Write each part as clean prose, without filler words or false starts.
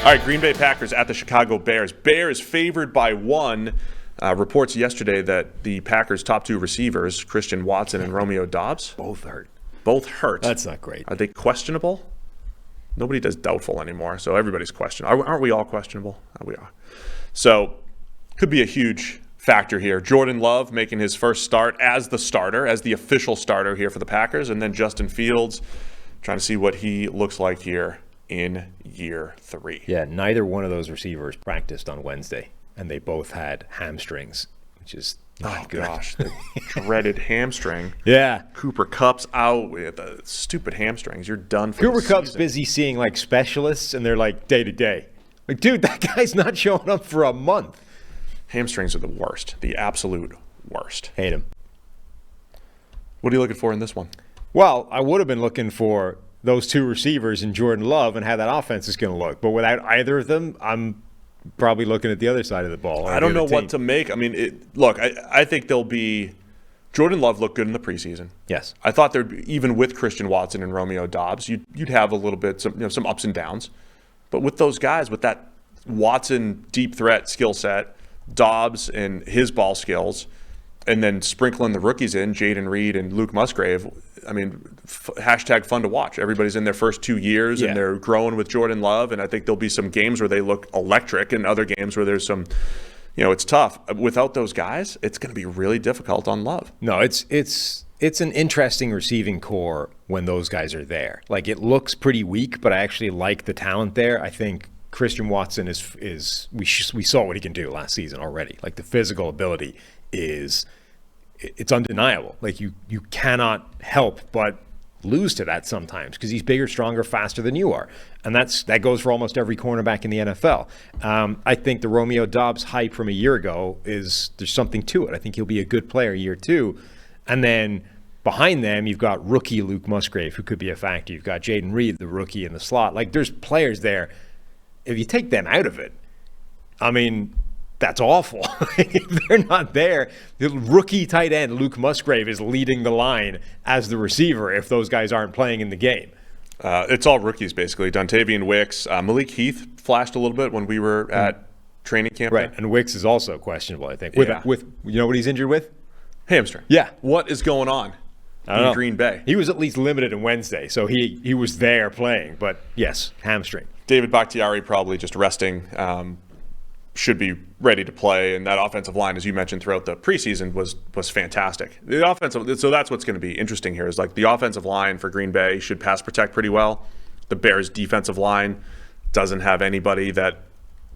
All right, Green Bay Packers at the Chicago Bears. Bears favored by 1. Reports yesterday that the Packers' top 2 receivers, Christian Watson and Romeo Doubs, Both hurt. both hurt. That's not great. Are they questionable? Nobody does doubtful anymore, so everybody's questionable. Aren't we all questionable? We are. So, could be a huge factor here. Jordan Love making his first start as the starter, as the official starter here for the Packers, and then Justin Fields trying to see what he looks like here in year 3. Yeah, neither one of those receivers practiced on Wednesday, and they both had hamstrings, which is not good. Gosh, the dreaded hamstring. Yeah. Cooper Kupp's out with the stupid hamstrings. You're done for Cooper the Kupp's season. busy seeing like specialists, and they're like day to day. Like, dude, that guy's not showing up for a month. Hamstrings are the worst, the absolute worst. Hate him. What are you looking for in this one? Well, I would have been looking for those 2 receivers in Jordan Love and how that offense is going to look. But without either of them, I'm probably looking at the other side of the ball. I don't know what to make. I mean, look, I think there'll be – Jordan Love looked good in the preseason. Yes. I thought there'd be, even with Christian Watson and Romeo Doubs, you'd have a little bit, some ups and downs. But with those guys, with that Watson deep threat skill set, Doubs and his ball skills, and then sprinkling the rookies in, Jaden Reed and Luke Musgrave, I mean, hashtag fun to watch. Everybody's in their first 2 years, and they're growing with Jordan Love, and I think there'll be some games where they look electric and other games where there's some, it's tough. Without those guys, it's going to be really difficult on Love. No, it's an interesting receiving core when those guys are there. Like, it looks pretty weak, but I actually like the talent there. I think Christian Watson is we saw what he can do last season already. Like, the physical ability it's undeniable. Like, you cannot help but lose to that sometimes because he's bigger, stronger, faster than you are. And that goes for almost every cornerback in the NFL. I think the Romeo Doubs hype from a year ago there's something to it. I think he'll be a good player year 2. And then behind them, you've got rookie Luke Musgrave, who could be a factor. You've got Jaden Reed, the rookie in the slot. Like, there's players there. If you take them out of it, I mean, that's awful. If they're not there, the rookie tight end Luke Musgrave is leading the line as the receiver if those guys aren't playing in the game. It's all rookies, basically. Dontavian Wicks. Malik Heath flashed a little bit when we were at training camp. Right, and Wicks is also questionable, I think. With you know what he's injured with? Hamstring. Yeah. What is going on in Green Bay? He was at least limited on Wednesday, so he was there playing. But, yes, hamstring. David Bakhtiari probably just resting. Should be ready to play, and that offensive line, as you mentioned throughout the preseason, was fantastic. So that's what's going to be interesting here is like the offensive line for Green Bay should pass protect pretty well. The Bears' defensive line doesn't have anybody that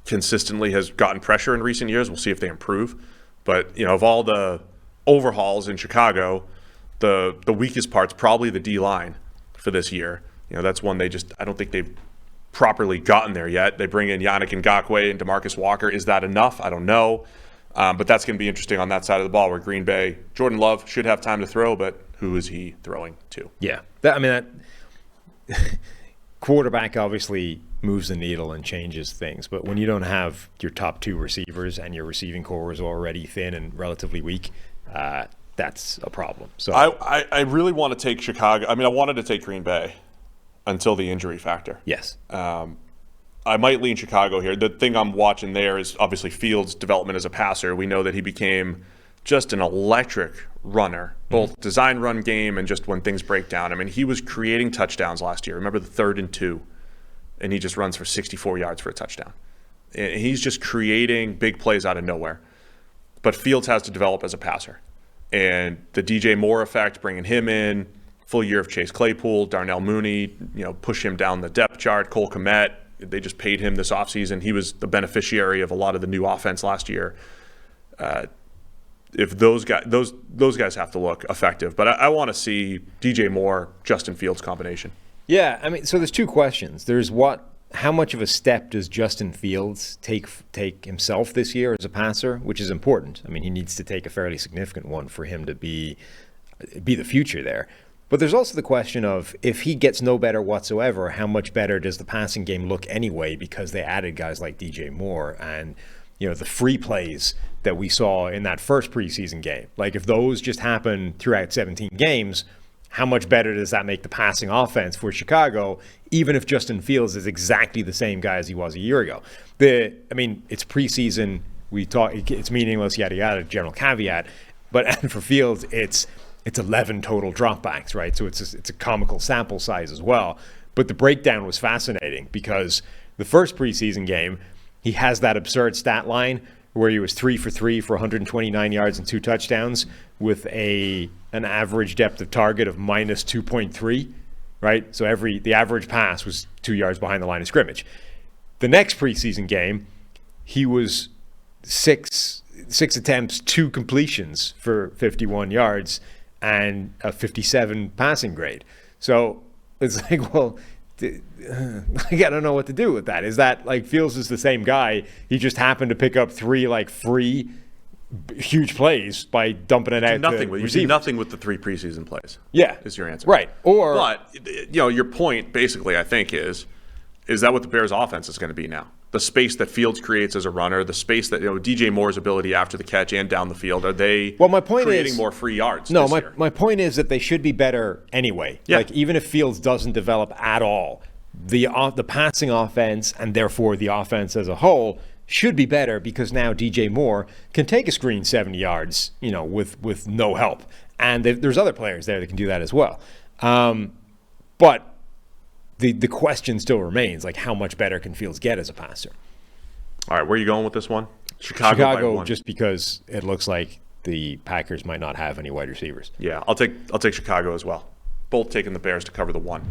consistently has gotten pressure in recent years. We'll see if they improve. But of all the overhauls in Chicago, the weakest part's probably the D line for this year. That's one I don't think they've properly gotten there yet. They bring in Yannick Ngakoue and DeMarcus Walker. Is that enough? I don't know. But that's going to be interesting on that side of the ball where Green Bay, Jordan Love should have time to throw, but who is he throwing to? Yeah. That quarterback obviously moves the needle and changes things. But when you don't have your top 2 receivers and your receiving core is already thin and relatively weak, that's a problem. So I really want to take Chicago. I wanted to take Green Bay until the injury factor. Yes. I might lean Chicago here. The thing I'm watching there is obviously Fields' development as a passer. We know that he became just an electric runner, both design run game and just when things break down. He was creating touchdowns last year. Remember the 3rd and 2, and he just runs for 64 yards for a touchdown. And he's just creating big plays out of nowhere. But Fields has to develop as a passer. And the DJ Moore effect, bringing him in, full year of Chase Claypool, Darnell Mooney, push him down the depth chart. Cole Kmet, they just paid him this offseason. He was the beneficiary of a lot of the new offense last year. If those guys have to look effective, but I want to see DJ Moore, Justin Fields combination. Yeah, so there's 2 questions. There's how much of a step does Justin Fields take himself this year as a passer, which is important. He needs to take a fairly significant one for him to be the future there. But there's also the question of if he gets no better whatsoever, how much better does the passing game look anyway because they added guys like DJ Moore and the free plays that we saw in that first preseason game. Like if those just happen throughout 17 games, how much better does that make the passing offense for Chicago, even if Justin Fields is exactly the same guy as he was a year ago? It's preseason. We talk. It's meaningless. Yada yada. General caveat. But for Fields, it's 11 total dropbacks, right? So it's a comical sample size as well. But the breakdown was fascinating because the first preseason game, he has that absurd stat line where he was 3 for 3 for 129 yards and 2 touchdowns with an average depth of target of minus 2.3, right? So the average pass was 2 yards behind the line of scrimmage. The next preseason game, he was six attempts, 2 completions for 51 yards and a 57 passing grade. So it's like, well, I don't know what to do with that. Is that like Fields is the same guy? He just happened to pick up 3 like free huge plays by dumping it out to receivers. You do nothing with the 3 preseason plays. Yeah, is your answer right? But your point basically, I think, is that what the Bears' offense is going to be now? The space that Fields creates as a runner, the space that DJ Moore's ability after the catch and down the field, are they creating more free yards? No, my point is that they should be better anyway. Yeah. Like even if Fields doesn't develop at all, the passing offense and therefore the offense as a whole should be better because now DJ Moore can take a screen 70 yards, with no help, and there's other players there that can do that as well. But the question still remains, like, how much better can Fields get as a passer? All right, where are you going with this one? Chicago just because it looks like the Packers might not have any wide receivers. Yeah, I'll take Chicago as well. Both taking the Bears to cover the 1.